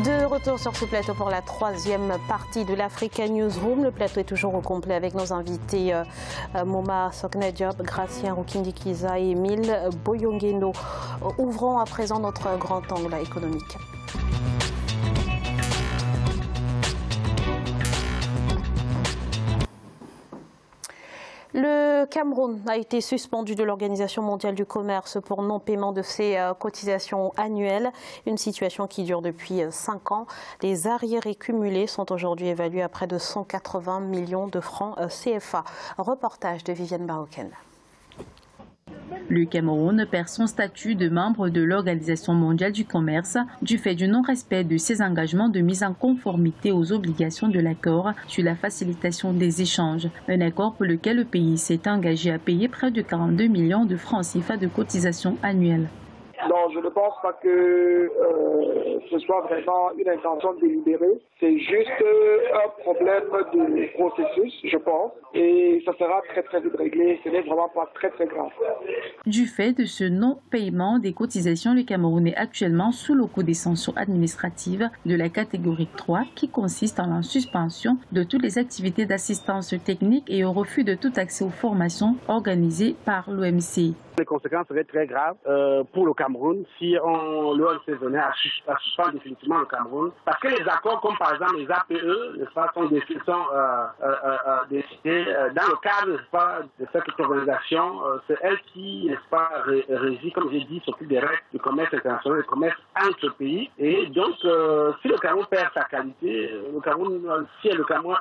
De retour sur ce plateau pour la troisième partie de l'Africa Newsroom. Le plateau est toujours au complet avec nos invités Mouma Sokna Diop, Gratien Rukindikiza et Emile Boyongeno. Ouvrons à présent notre grand angle économique. Le Cameroun a été suspendu de l'Organisation mondiale du commerce pour non-paiement de ses cotisations annuelles, une situation qui dure depuis 5 ans. Les arriérés cumulés sont aujourd'hui évalués à près de 180 millions de francs CFA. Reportage de Viviane Baroken. Le Cameroun perd son statut de membre de l'Organisation mondiale du commerce du fait du non-respect de ses engagements de mise en conformité aux obligations de l'accord sur la facilitation des échanges. Un accord pour lequel le pays s'est engagé à payer près de 42 millions de francs CFA de cotisations annuelles. Non, je ne pense pas que ce soit vraiment une intention délibérée. C'est juste un problème de processus, je pense. Et ça sera très très vite réglé. Ce n'est vraiment pas très très grave. Du fait de ce non-paiement des cotisations, le Cameroun est actuellement sous le coup des sanctions administratives de la catégorie 3 qui consiste en la suspension de toutes les activités d'assistance technique et au refus de tout accès aux formations organisées par l'OMC. Les conséquences seraient très graves pour le Cameroun si l'OMC venait à suspendre définitivement le Cameroun. Parce que les accords comme par exemple les APE sont décidés dans le cadre de cette organisation. C'est elle qui régit, comme j'ai dit, s'occupe des règles du commerce international, du commerce entre pays. Et donc, si le Cameroun perd sa qualité, si le Cameroun,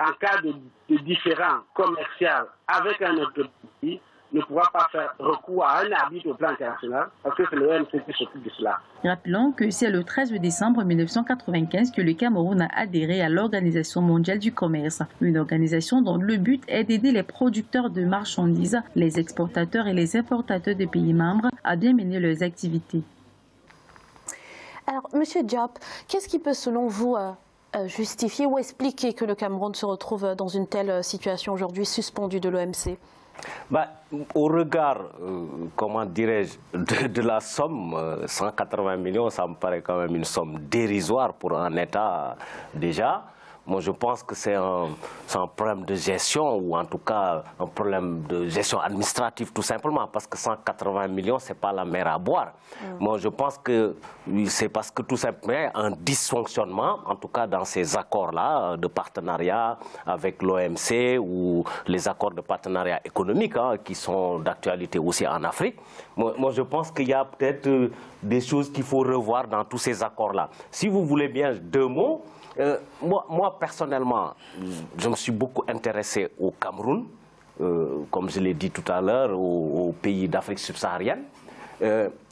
en cas de différend commercial avec un autre pays, ne pourra pas faire recours à un arbitre au plan international parce que c'est le OMC qui s'occupe de cela. Rappelons que c'est le 13 décembre 1995 que le Cameroun a adhéré à l'Organisation mondiale du commerce, une organisation dont le but est d'aider les producteurs de marchandises, les exportateurs et les importateurs des pays membres à bien mener leurs activités. Alors, Monsieur Diop, qu'est-ce qui peut selon vous justifier ou expliquer que le Cameroun se retrouve dans une telle situation aujourd'hui suspendue de l'OMC ? Au regard, comment dirais-je, de la somme, 180 millions, ça me paraît quand même une somme dérisoire pour un État déjà. Moi, je pense que c'est un problème de gestion ou en tout cas un problème de gestion administrative tout simplement parce que 180 millions, ce n'est pas la mer à boire. Moi, je pense que c'est parce que tout simplement un dysfonctionnement, en tout cas dans ces accords-là de partenariat avec l'OMC ou les accords de partenariat économique qui sont d'actualité aussi en Afrique. Moi, je pense qu'il y a peut-être des choses qu'il faut revoir dans tous ces accords-là. Si vous voulez bien, 2 mots. Moi, personnellement, je me suis beaucoup intéressé au Cameroun, comme je l'ai dit tout à l'heure, aux pays d'Afrique subsaharienne.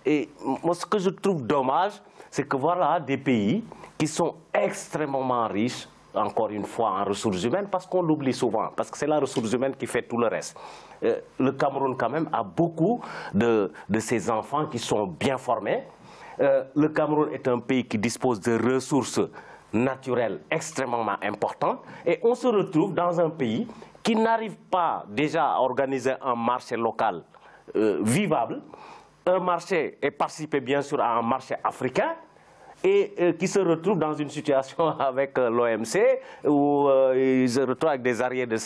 Et moi, ce que je trouve dommage, c'est que voilà des pays qui sont extrêmement riches, encore une fois, en ressources humaines, parce qu'on l'oublie souvent, parce que c'est la ressource humaine qui fait tout le reste. Le Cameroun, quand même, a beaucoup de ses enfants qui sont bien formés. Le Cameroun est un pays qui dispose de ressources naturel extrêmement important et on se retrouve dans un pays qui n'arrive pas déjà à organiser un marché local vivable, un marché et participer bien sûr à un marché africain et qui se retrouve dans une situation avec l'OMC où ils se retrouvent avec des arriérés de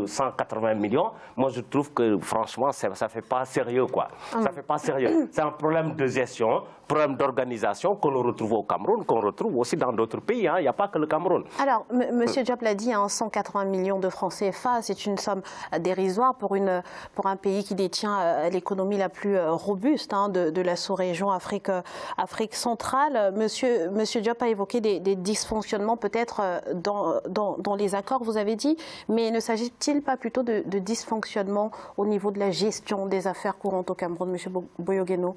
180 millions. Moi, je trouve que franchement, ça ne fait pas sérieux, quoi. Ça fait pas sérieux. C'est un problème de gestion, problème d'organisation que l'on retrouve au Cameroun, qu'on retrouve aussi dans d'autres pays. Il n'y a pas que le Cameroun. Alors, Monsieur Diop l'a dit, 180 millions de francs CFA, c'est une somme dérisoire pour un pays qui détient l'économie la plus robuste de la sous-région Afrique centrale. Monsieur Diop a évoqué des dysfonctionnements peut-être dans les accords, vous avez dit, mais ne s'agit-il pas plutôt de dysfonctionnements au niveau de la gestion des affaires courantes au Cameroun, Monsieur Boyongeno ?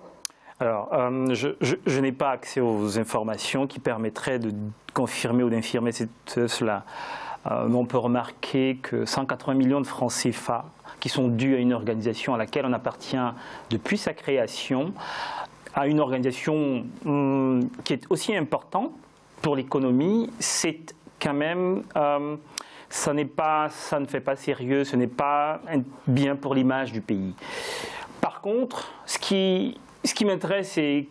Alors, je n'ai pas accès aux informations qui permettraient de confirmer ou d'infirmer cela. Mais on peut remarquer que 180 millions de francs CFA qui sont dus à une organisation à laquelle on appartient depuis sa création, à une organisation qui est aussi importante pour l'économie, c'est quand même, ça ne fait pas sérieux, ce n'est pas bien pour l'image du pays. Par contre, ce qui m'intéresse, c'est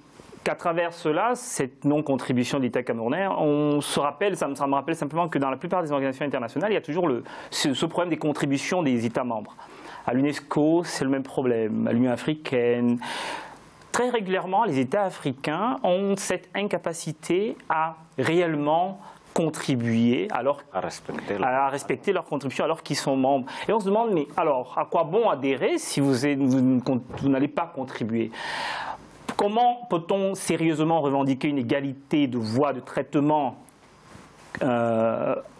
qu'à travers cela, cette non-contribution de l'État camerounais, on se rappelle, ça me rappelle simplement que dans la plupart des organisations internationales, il y a toujours ce problème des contributions des États membres. À l'UNESCO, c'est le même problème, à l'Union africaine. Très régulièrement, les États africains ont cette incapacité à réellement contribuer à respecter leurs contributions alors qu'ils sont membres. Et on se demande, mais alors, à quoi bon adhérer si vous n'allez pas contribuer? Comment peut-on sérieusement revendiquer une égalité de voie, de traitement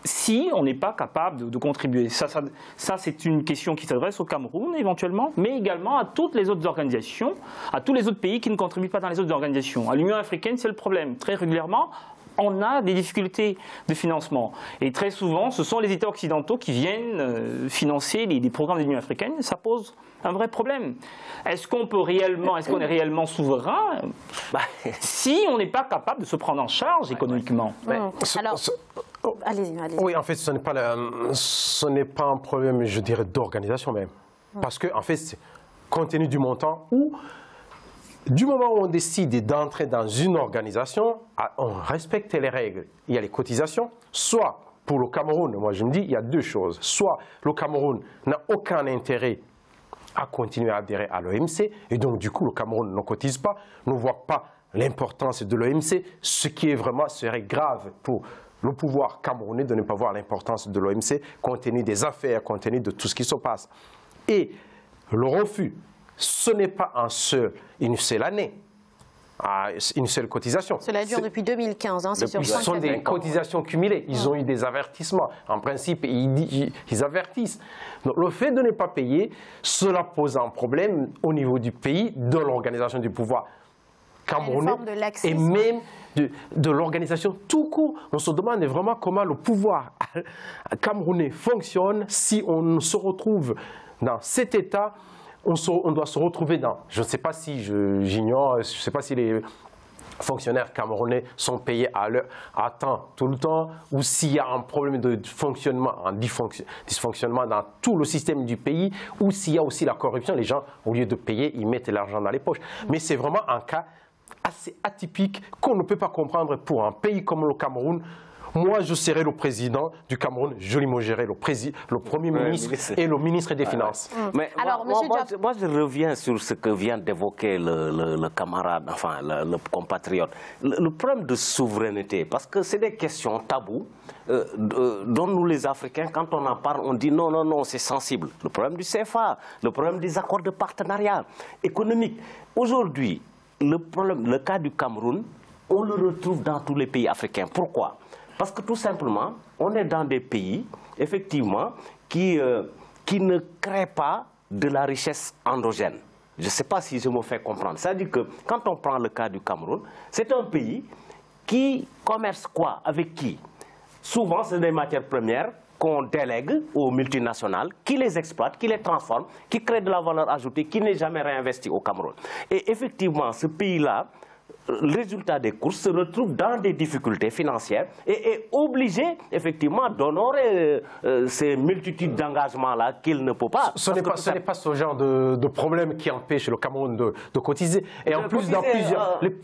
si on n'est pas capable de contribuer? Ça c'est une question qui s'adresse au Cameroun éventuellement, mais également à toutes les autres organisations, à tous les autres pays qui ne contribuent pas dans les autres organisations. À l'Union africaine, c'est le problème. Très régulièrement, on a des difficultés de financement. Et très souvent, ce sont les États occidentaux qui viennent financer des programmes de l'Union africaine. Ça pose un vrai problème. Est-ce qu'on est réellement souverain si on n'est pas capable de se prendre en charge économiquement? Alors, allez-y. Oui, en fait, ce n'est pas un problème, je dirais, d'organisation même. Parce que, en fait, compte tenu du montant où, du moment où on décide d'entrer dans une organisation, on respecte les règles. Il y a les cotisations, soit pour le Cameroun, moi je me dis, il y a deux choses. Soit le Cameroun n'a aucun intérêt à continuer à adhérer à l'OMC, et donc du coup le Cameroun ne cotise pas, ne voit pas l'importance de l'OMC, ce qui est vraiment serait grave pour le pouvoir camerounais de ne pas voir l'importance de l'OMC, compte tenu des affaires, compte tenu de tout ce qui se passe. Et le refus, ce n'est pas une seule année, une seule cotisation. Cela dure depuis 2015, c'est sur 5 Ce sont des cotisations cumulées. Ils ont eu des avertissements. En principe, ils avertissent. Donc, le fait de ne pas payer, cela pose un problème au niveau du pays, de l'organisation du pouvoir camerounais et même de l'organisation tout court. On se demande vraiment comment le pouvoir camerounais fonctionne si on se retrouve dans cet état. On doit se retrouver dans, je ne sais pas si j'ignore, je ne sais pas si les fonctionnaires camerounais sont payés à temps tout le temps, ou s'il y a un problème de fonctionnement, un dysfonctionnement dans tout le système du pays, ou s'il y a aussi la corruption, les gens, au lieu de payer, ils mettent l'argent dans les poches. Mais c'est vraiment un cas assez atypique qu'on ne peut pas comprendre pour un pays comme le Cameroun. Moi, je serai le président du Cameroun, je limogerai le Premier ministre et le ministre des Finances. Mais alors, moi, je reviens sur ce que vient d'évoquer le camarade, enfin le compatriote. Le problème de souveraineté, parce que c'est des questions tabous dont nous les Africains, quand on en parle, on dit non, non, non, c'est sensible. Le problème du CFA, le problème des accords de partenariat économique. Aujourd'hui, le cas du Cameroun, on le retrouve dans tous les pays africains. Pourquoi ? Parce que tout simplement, on est dans des pays, effectivement, qui ne créent pas de la richesse endogène. Je ne sais pas si je me fais comprendre. C'est-à-dire que quand on prend le cas du Cameroun, c'est un pays qui commerce quoi? Avec qui? Souvent, c'est des matières premières qu'on délègue aux multinationales, qui les exploitent, qui les transforment, qui créent de la valeur ajoutée, qui n'est jamais réinvestie au Cameroun. Et effectivement, ce pays-là, le résultat des courses se retrouve dans des difficultés financières et est obligé effectivement d'honorer ces multitudes d'engagements-là qu'il ne peut pas. Ce n'est pas ce genre de problème qui empêche le Cameroun de cotiser. Et en plus, dans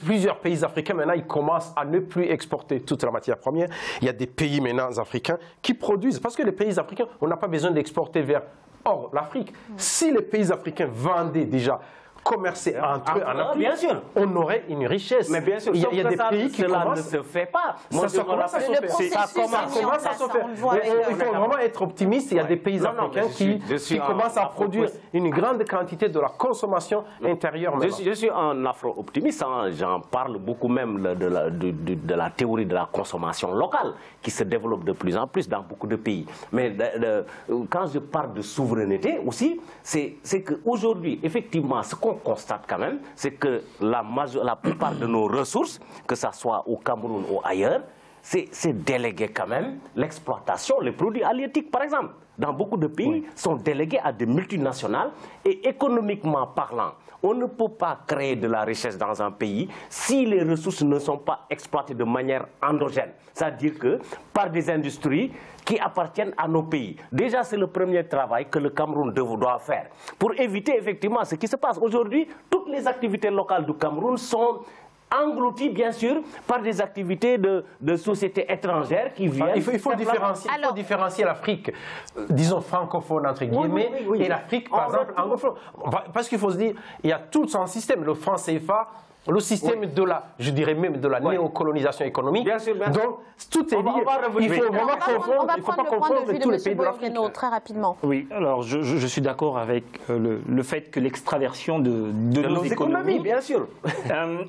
plusieurs pays africains, maintenant, ils commencent à ne plus exporter toute la matière première. Il y a des pays maintenant africains qui produisent. Parce que les pays africains, on n'a pas besoin d'exporter vers hors l'Afrique. Si les pays africains vendaient déjà commercer entre eux en Afrique, on aurait une richesse. Mais bien sûr, il y a des pays qui cela commencent... ne se fait pas. Ça commence à se faire. Ça se fait. Il faut vraiment être optimiste. Il y a des pays africains qui commencent à produire une grande quantité de la consommation intérieure. Je suis un afro-optimiste. J'en parle beaucoup même de la théorie de la consommation locale qui se développe de plus en plus dans beaucoup de pays. Mais quand je parle de souveraineté aussi, c'est qu'aujourd'hui, effectivement, ce qu'on constate quand même, c'est que la plupart de nos ressources, que ce soit au Cameroun ou ailleurs, c'est délégué quand même l'exploitation, les produits halieutiques par exemple, dans beaucoup de pays, sont délégués à des multinationales et économiquement parlant, on ne peut pas créer de la richesse dans un pays si les ressources ne sont pas exploitées de manière endogène, c'est-à-dire que par des industries qui appartiennent à nos pays. Déjà, c'est le premier travail que le Cameroun doit faire pour éviter effectivement ce qui se passe. Aujourd'hui, toutes les activités locales du Cameroun sont englouti bien sûr par des activités de sociétés étrangères qui viennent. Il faut différencier l'Afrique, disons francophone entre guillemets, et l'Afrique par exemple anglophone. Parce qu'il faut se dire, il y a tout un système, le franc CFA, le système de la, je dirais même de la néocolonisation économique. Bien sûr. Donc tout est lié. Il faut vraiment confondre, il ne faut pas confondre tous les pays de l'Afrique. Très rapidement. Oui, alors je suis d'accord avec le fait que l'extraversion de nos économies, bien sûr,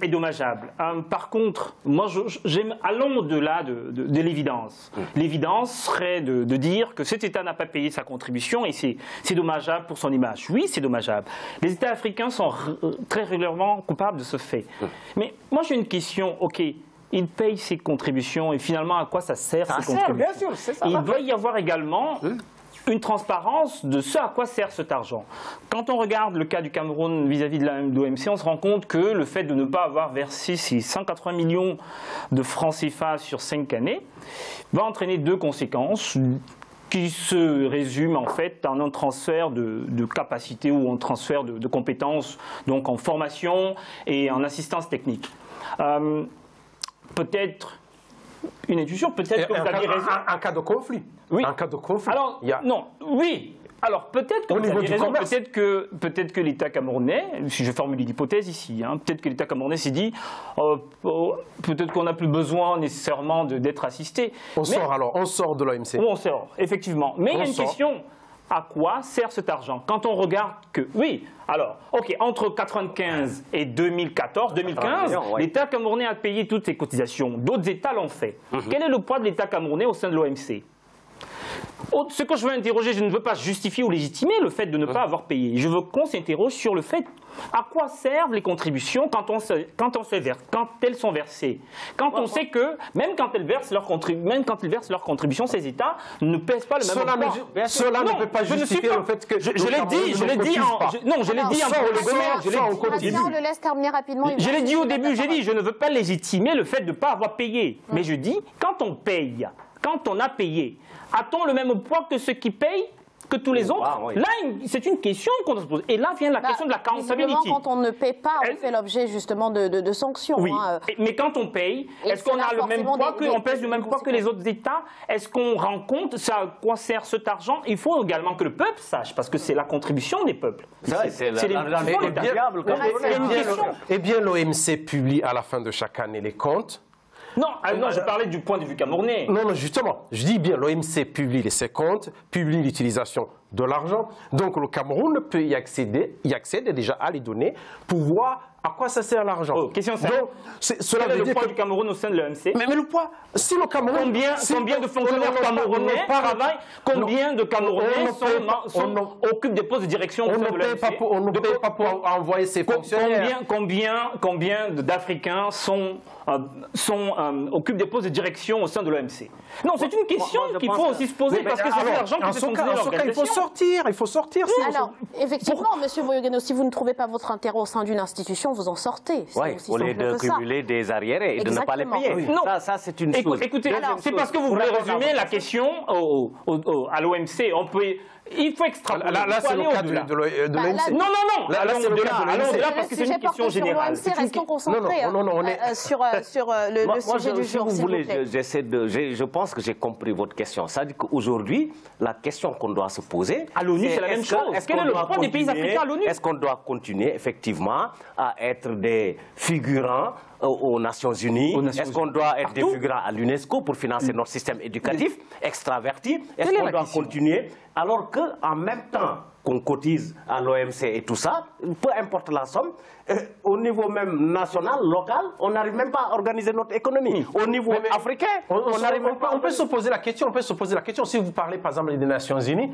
est dommageable. Par contre, moi allons au-delà de l'évidence. L'évidence serait de dire que cet État n'a pas payé sa contribution et c'est dommageable pour son image. Oui, c'est dommageable. Les États africains sont très régulièrement coupables de ce fait. Mais moi j'ai une question, ok, il paye ses contributions et finalement à quoi ça sert ces contributions? Bien sûr, c'est ça. Il doit y avoir également une transparence de ce à quoi sert cet argent. Quand on regarde le cas du Cameroun vis-à-vis de l'OMC, on se rend compte que le fait de ne pas avoir versé ces 180 millions de francs CFA sur 5 années va entraîner deux conséquences qui se résume en fait en un transfert de capacité ou en transfert de compétences, donc en formation et en assistance technique. Peut-être une intuition, peut-être que vous aviez raison. En cas de conflit. Oui. En cas de conflit. Alors, non, oui. Alors peut-être que vous aviez raison, peut-être que l'État camerounais, si je formule l'hypothèse ici, peut-être que l'État camerounais s'est dit, peut-être qu'on n'a plus besoin nécessairement d'être assisté. On sort de l'OMC. On sort, effectivement. Mais il y a une question, à quoi sert cet argent? Quand on regarde que, oui, alors, ok, entre 1995 et 2015, l'État camerounais a payé toutes ses cotisations. D'autres États l'ont fait. Quel est le poids de l'État camerounais au sein de l'OMC? Ce que je veux interroger, je ne veux pas justifier ou légitimer le fait de ne pas avoir payé. Je veux qu'on s'interroge sur le fait à quoi servent les contributions quand elles sont versées. Quand on sait que même quand ils versent leurs contributions, ces États ne pèsent pas le même poids. Cela ne peut pas justifier le fait que je l'ai dit on le laisse terminer rapidement. Je l'ai dit au début, je ne veux pas légitimer le fait de ne pas avoir payé. Mais je dis, quand on paye, quand on a payé, a-t-on le même poids que ceux qui payent que tous les autres? Là, c'est une question qu'on doit se poser. Et là vient la question de la accountability. Quand on ne paie pas, on fait l'objet justement de sanctions. Oui, mais quand on paye, est-ce qu'on a le même poids on pèse le même poids que les autres États? Est-ce qu'on rend compte à quoi sert cet argent? Il faut également que le peuple sache, parce que c'est la contribution des peuples. C'est l'argent. Eh bien, l'OMC publie à la fin de chaque année les comptes. Non, je parlais du point de vue camerounais. Non, justement, je dis bien, l'OMC publie ses comptes, publie l'utilisation de l'argent. Donc le Cameroun peut y accède déjà à les données pour voir à quoi ça sert l'argent. Question simple. Quel est le poids du Cameroun au sein de l'OMC? Mais le poids, si le Cameroun... Combien de fonctionnaires camerounais travaillent? Combien de Camerounais occupent des postes de direction au sein de l'OMC? On ne paye pas pour envoyer ces fonctionnaires. Combien d'Africains occupent des postes de direction au sein de l'OMC? Non, c'est une question qu'il faut aussi se poser, parce que c'est l'argent qui se considère l'organisation. Il faut sortir. Alors, effectivement, M. Boyogeno, si vous ne trouvez pas votre intérêt au sein d'une institution, vous en sortez. Oui, au lieu de cumuler des arriérés et de ne pas les payer. Non. Ça c'est une chose. Écoutez, c'est parce que vous voulez résumer la question à l'OMC. Il faut extrapoler. Là, c'est le cas de l'OMC. Non. Là, c'est le cas de l'OMC parce que c'est une question générale. Restons concentrés sur le sujet du jour. Si vous voulez, je pense que j'ai compris votre question. Ça veut dire qu'aujourd'hui, la question qu'on doit se poser... À l'ONU, c'est la même chose. Quel est le poids des pays africains à l'ONU? Est-ce qu'on doit continuer, effectivement, à être des figurants aux Nations Unies? Est-ce qu'on doit être des figurants à l'UNESCO pour financer notre système éducatif extraverti? Est-ce qu'on doit continuer alors qu'en même temps qu'on cotise à l'OMC et tout ça, peu importe la somme, au niveau même national, local, on n'arrive même pas à organiser notre économie. Au niveau africain, on n'arrive même pas. On peut se poser la question. Si vous parlez par exemple des Nations Unies,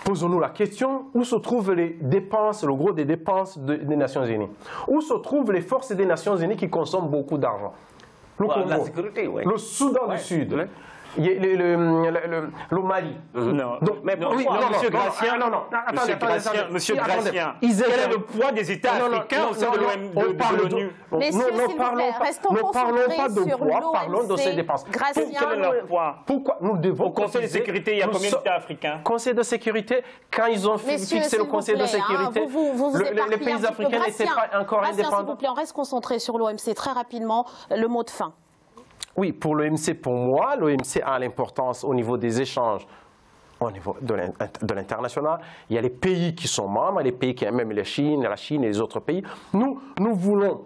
posons-nous la question, où se trouvent les dépenses, le gros des dépenses des Nations Unies? Où se trouvent les forces des Nations Unies qui consomment beaucoup d'argent? Le Congo, la sécurité, le Soudan du Sud, le Mali. Non, donc, mais oui, Monsieur Gratien, quel est le poids des États africains au sein de l'ONU? Ne parlons pas de poids, parlons de ces dépenses. Quel est leur poids? Pourquoi nous devons... Au Conseil de sécurité, il y a combien d'États africains? Conseil de sécurité, quand ils ont fixé le Conseil de sécurité, les pays africains n'étaient pas encore indépendants. S'il vous plaît, on reste concentré sur l'OMC très rapidement. Le mot de fin. Oui, pour l'OMC, pour moi, l'OMC a l'importance au niveau des échanges, au niveau de l'international. Il y a les pays qui sont membres, les pays qui aiment même la Chine et les autres pays. Nous voulons,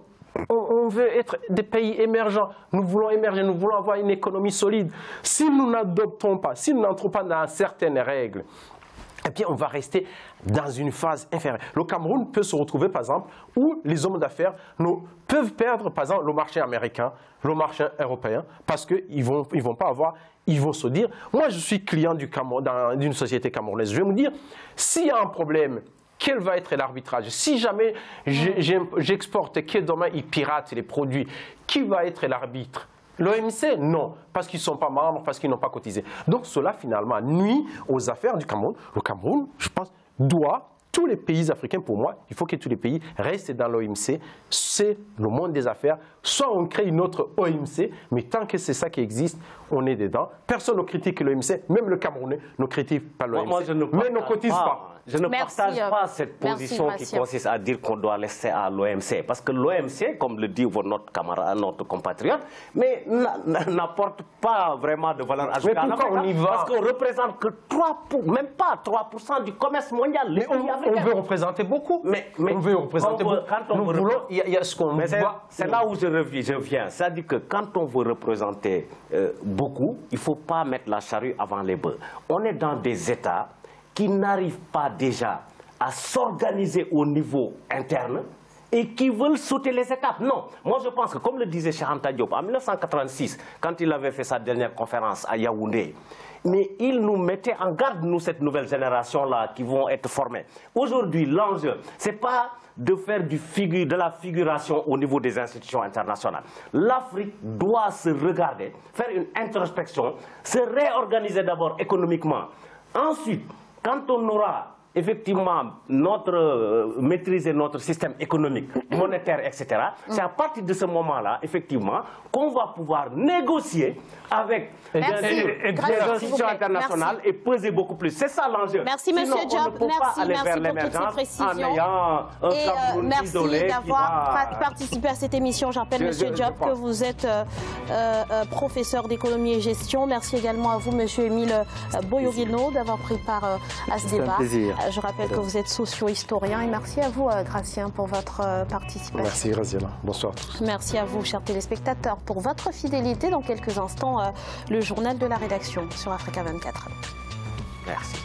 on veut être des pays émergents. Nous voulons émerger, nous voulons avoir une économie solide. Si nous n'adoptons pas, si nous n'entrons pas dans certaines règles, eh bien, on va rester dans une phase inférieure. Le Cameroun peut se retrouver, par exemple, où les hommes d'affaires peuvent perdre, par exemple, le marché américain, le marché européen, parce qu'ils vont pas avoir, ils vont se dire, moi je suis client d'une société camerounaise, je vais me dire, s'il y a un problème, quel va être l'arbitrage? Si jamais j'exporte et que demain ils piratent les produits, qui va être l'arbitre? L'OMC, non, parce qu'ils ne sont pas membres, parce qu'ils n'ont pas cotisé. Donc cela, finalement, nuit aux affaires du Cameroun. Le Cameroun, je pense, tous les pays africains, pour moi, il faut que tous les pays restent dans l'OMC. C'est le monde des affaires. Soit on crée une autre OMC, mais tant que c'est ça qui existe, on est dedans. Personne ne critique l'OMC, même le Camerounais ne critique pas l'OMC, mais ne cotise pas. Je ne partage pas cette position qui consiste à dire qu'on doit laisser à l'OMC. Parce que l'OMC, comme le dit notre camarade, notre compatriote, mais n'apporte pas vraiment de valeur ajoutée. Mais pourquoi on y va? Parce qu'on ne représente que 3%, même pas 3% du commerce mondial. Mais on veut représenter beaucoup. On veut représenter beaucoup. Il y a ce qu'on voit. C'est là où je viens. C'est-à-dire que quand on veut représenter beaucoup, il ne faut pas mettre la charrue avant les bœufs. On est dans des États qui n'arrivent pas déjà à s'organiser au niveau interne et qui veulent sauter les étapes. Non, moi je pense que comme le disait Cheikh Anta Diop en 1986, quand il avait fait sa dernière conférence à Yaoundé, mais il nous mettait en garde, nous, cette nouvelle génération-là qui vont être formées. Aujourd'hui, l'enjeu, ce n'est pas de faire de la figuration au niveau des institutions internationales. L'Afrique doit se regarder, faire une introspection, se réorganiser d'abord économiquement. Ensuite, quand on aura effectivement maîtrisé notre système économique, monétaire, etc., c'est à partir de ce moment-là, effectivement, qu'on va pouvoir négocier avec des institutions internationales et peser beaucoup plus. C'est ça l'enjeu. Merci, M. Diop. Merci pour toutes ces précisions. Merci d'avoir participé à cette émission. J'appelle M. Diop, que vous êtes professeur d'économie et gestion. Merci également à vous, M. Émile Boyoguino, d'avoir pris part à ce débat. Je rappelle que vous êtes socio-historien et merci à vous, Gratien, pour votre participation. Merci, Raziela. Bonsoir à tous. Merci à vous, chers téléspectateurs, pour votre fidélité. Dans quelques instants, le journal de la rédaction sur Africa 24. Merci.